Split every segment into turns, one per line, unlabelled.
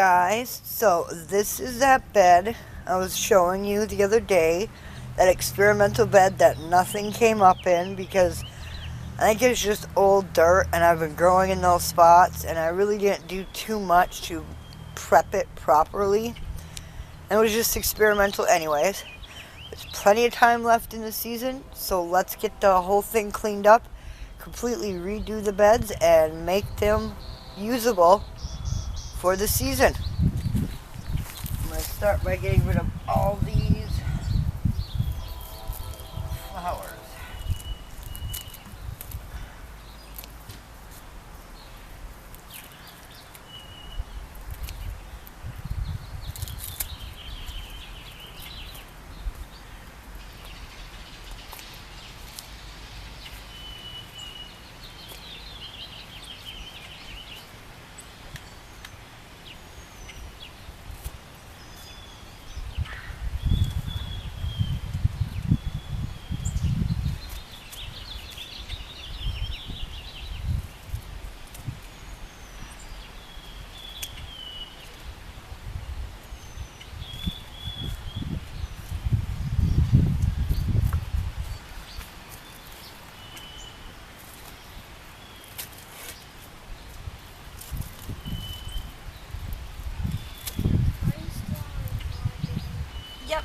guys, so this is that bed I was showing you the other day, that experimental bed that nothing came up in because I think it's just old dirt and I've been growing in those spots and I really didn't do too much to prep it properly, and it was just experimental anyways. There's plenty of time left in the season, so let's get the whole thing cleaned up, completely redo the beds and make them usable for the season. I'm going to start by getting rid of all these flowers. Yep.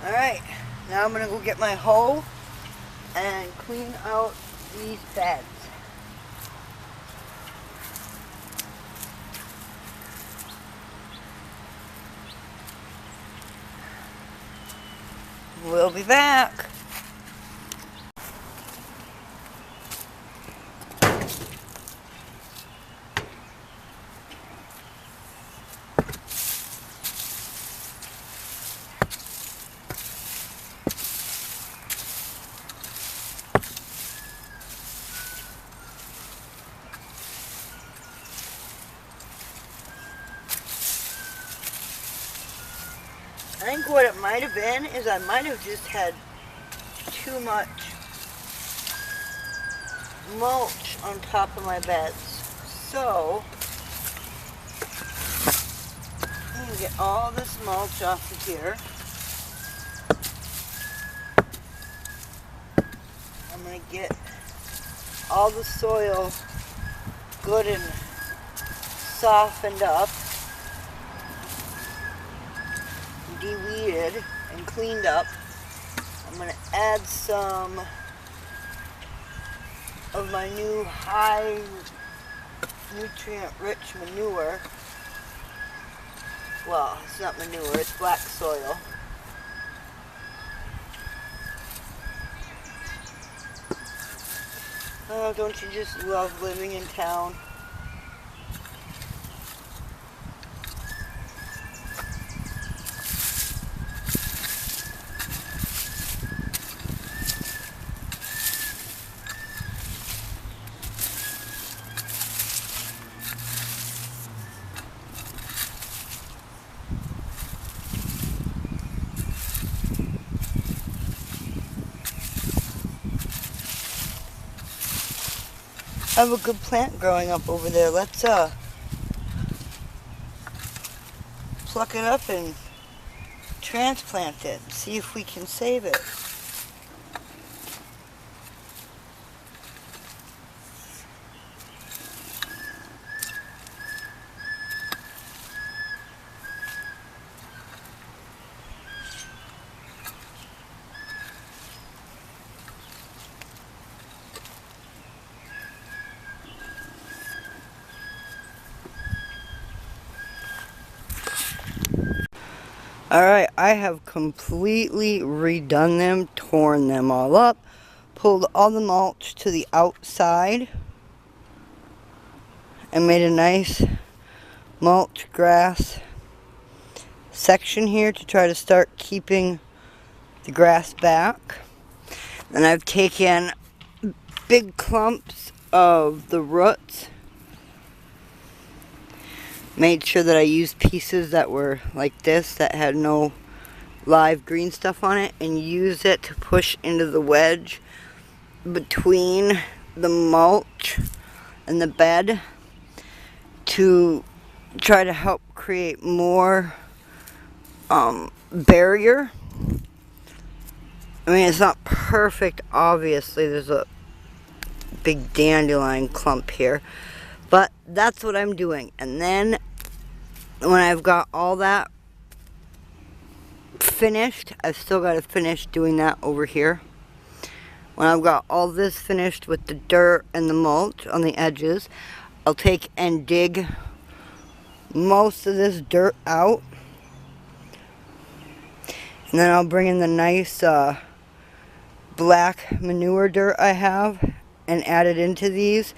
Alright, now I'm going to go get my hoe and clean out these beds. We'll be back. I think what it might have been is I might have just had too much mulch on top of my beds. So, I'm going to get all this mulch off of here. I'm going to get all the soil good and softened up, de-weeded and cleaned up. I'm going to add some of my new high nutrient rich manure. Well, it's not manure, it's black soil. Oh, don't you just love living in town? I have a good plant growing up over there. Let's pluck it up and transplant it. See if we can save it. Alright, I have completely redone them, torn them all up, pulled all the mulch to the outside, and made a nice mulch grass section here to try to start keeping the grass back. And I've taken big clumps of the roots, made sure that I used pieces that were like this, that had no live green stuff on it, and used it to push into the wedge between the mulch and the bed to try to help create more barrier. I mean, it's not perfect, obviously. There's a big dandelion clump here, but that's what I'm doing. And then when I've got all that finished, I've still got to finish doing that over here. When I've got all this finished with the dirt and the mulch on the edges, I'll take and dig most of this dirt out. And then I'll bring in the nice black manure dirt I have and add it into these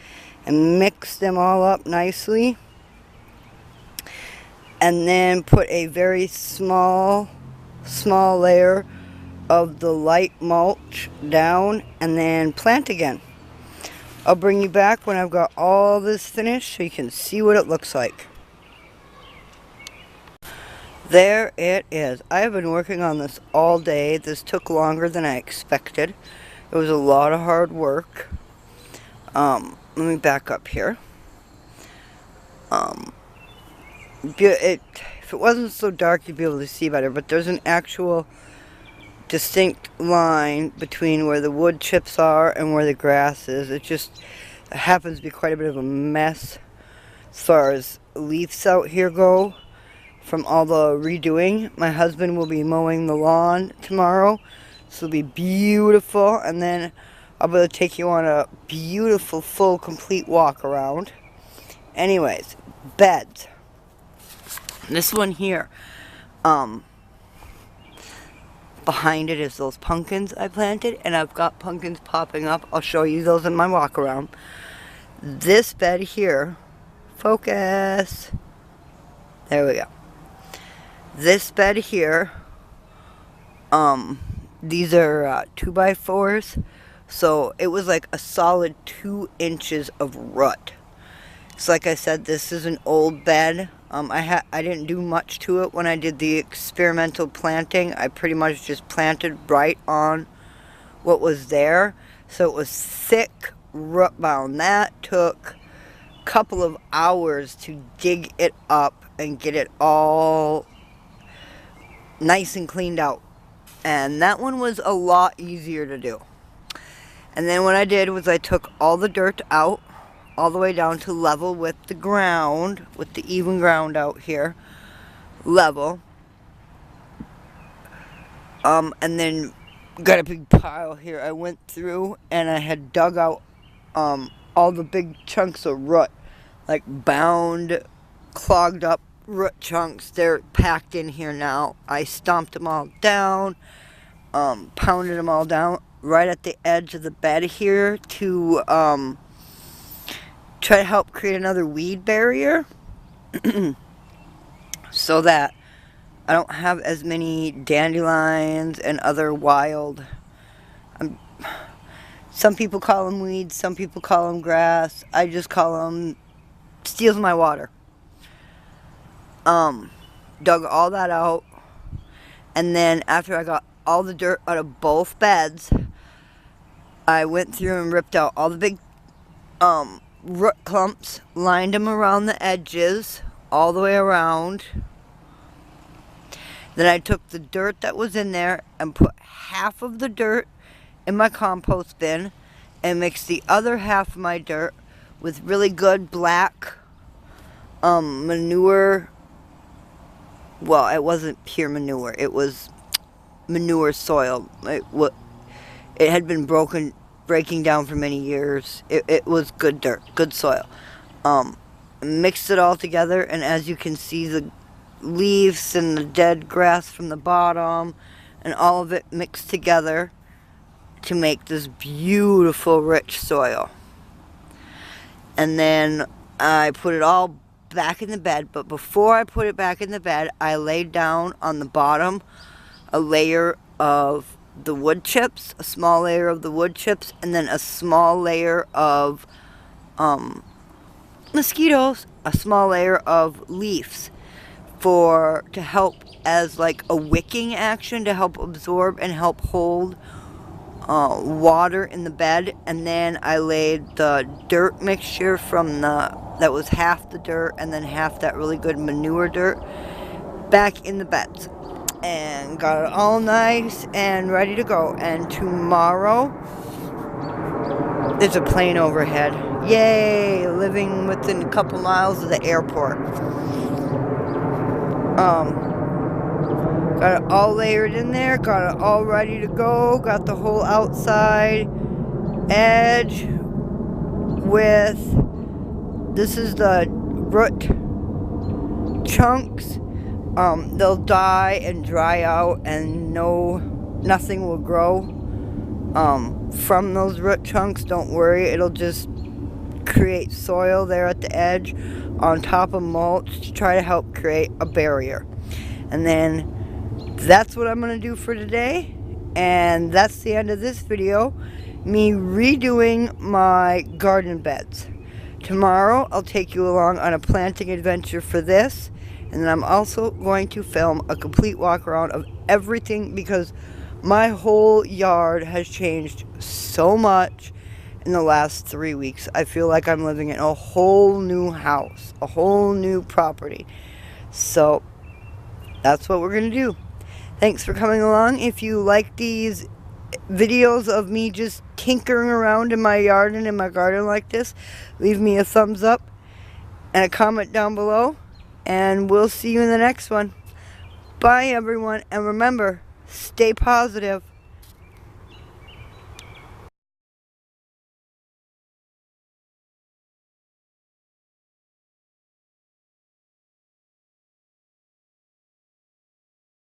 and mix them all up nicely. And then put a very small layer of the light mulch down and then plant again. I'll bring you back when I've got all this finished so you can see what it looks like. There it is. I have been working on this all day. This took longer than I expected. It was a lot of hard work. Let me back up here. If it wasn't so dark, you'd be able to see better, but there's an actual distinct line between where the wood chips are and where the grass is. It just happens to be quite a bit of a mess as far as leaves out here go from all the redoing. My husband will be mowing the lawn tomorrow, so it'll be beautiful, and then I'll be able to take you on a beautiful, full, complete walk around. Anyways, beds. This one here, behind it is those pumpkins I planted, and I've got pumpkins popping up. I'll show you those in my walk around. This bed here, focus, there we go. This bed here, these are 2x4s, so it was like a solid 2 inches of rut. So like I said, this is an old bed. I didn't do much to it when I did the experimental planting. I pretty much just planted right on what was there. So it was thick, root bound. That took a couple of hours to dig it up and get it all nice and cleaned out. And that one was a lot easier to do. And then what I did was I took all the dirt out, all the way down to level with the ground, with the even ground out here, level. And then got a big pile here. I went through and I had dug out all the big chunks of root, like bound, clogged up root chunks. They're packed in here now. I stomped them all down, pounded them all down right at the edge of the bed here to try to help create another weed barrier so that I don't have as many dandelions and other wild, some people call them weeds, some people call them grass. I just call them steals my water. Dug all that out, and then after I got all the dirt out of both beds, I went through and ripped out all the big root clumps, lined them around the edges, all the way around. Then I took the dirt that was in there and put half of the dirt in my compost bin and mixed the other half of my dirt with really good black manure. Well, it wasn't pure manure. It was manure soil. It had been breaking down for many years. It was good dirt, good soil. Mixed it all together, and as you can see, the leaves and the dead grass from the bottom and all of it mixed together to make this beautiful rich soil. And then I put it all back in the bed, but before I put it back in the bed, I laid down on the bottom a layer of the wood chips, a small layer of the wood chips, and then a small layer of mosquitoes, a small layer of leaves to help as like a wicking action to help absorb and help hold water in the bed. And then I laid the dirt mixture that was half the dirt and then half that really good manure dirt back in the beds and got it all nice and ready to go. And tomorrow there's a plane overhead. Yay! Living within a couple miles of the airport. Got it all layered in there, got it all ready to go, got the whole outside edge this is the root chunks. They'll die and dry out and nothing will grow from those root chunks. Don't worry, it'll just create soil there at the edge on top of mulch to try to help create a barrier. And then that's what I'm going to do for today, and that's the end of this video, me redoing my garden beds. Tomorrow I'll take you along on a planting adventure for this, and then I'm also going to film a complete walk around of everything because my whole yard has changed so much in the last 3 weeks. I feel like I'm living in a whole new house, a whole new property. So that's what we're going to do. Thanks for coming along. If you like these videos of me just tinkering around in my yard and in my garden like this, leave me a thumbs up and a comment down below, and we'll see you in the next one. Bye everyone, and remember, stay positive.